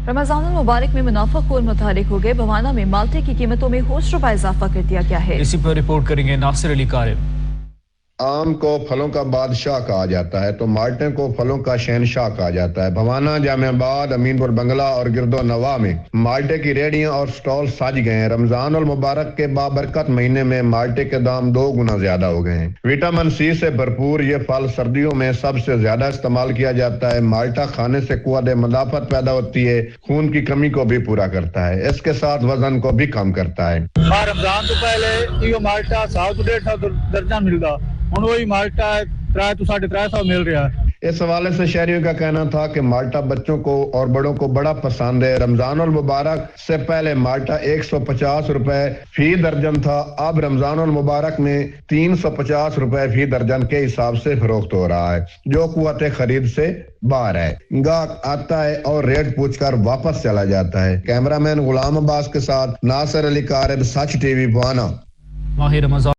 रमजान मुबारक में मुनाफाखोर मुतहरिक हो गए। भवाना में माल्टे की कीमतों में होश रुपए इजाफा कर दिया गया है। इसी पर रिपोर्ट करेंगे नासिर अली कारिम। आम को फलों का बादशाह कहा जाता है तो माल्टे को फलों का शहनशाह कहा जाता है। भवाना, जामियाबाद, अमीनपुर बंगला और गिरदो नवा में माल्टे की रेडियां और स्टॉल सज गए हैं। रमजान और मुबारक के बाबरकत महीने में माल्टे के दाम 2 गुना ज्यादा हो गए हैं। विटामिन सी से भरपूर ये फल सर्दियों में सबसे ज्यादा इस्तेमाल किया जाता है। माल्टा खाने से कुव्वत मदाफत पैदा होती है, खून की कमी को भी पूरा करता है, इसके साथ वजन को भी कम करता है। रमजान तो पहले यो माल्टा 100 to 150 दर्जन मिलता, ਹੁਣ वही माल्टा 300 to 350 मिल रहा है। इस हवाले से शहरियों का कहना था कि माल्टा बच्चों को और बड़ों को बड़ा पसंद है। रमजान और मुबारक से पहले माल्टा 150 रुपए फी दर्जन था, अब रमजान और मुबारक में 350 रुपए फी दर्जन के हिसाब से फरोख्त हो रहा है, जो कुव्वत खरीद से बाहर है। गाहक आता है और रेट पूछकर वापस चला जाता है। कैमरामैन गुलाम अब्बास के साथ नासिर अली कारिब, सच टीवी, भवाना। माह रमजान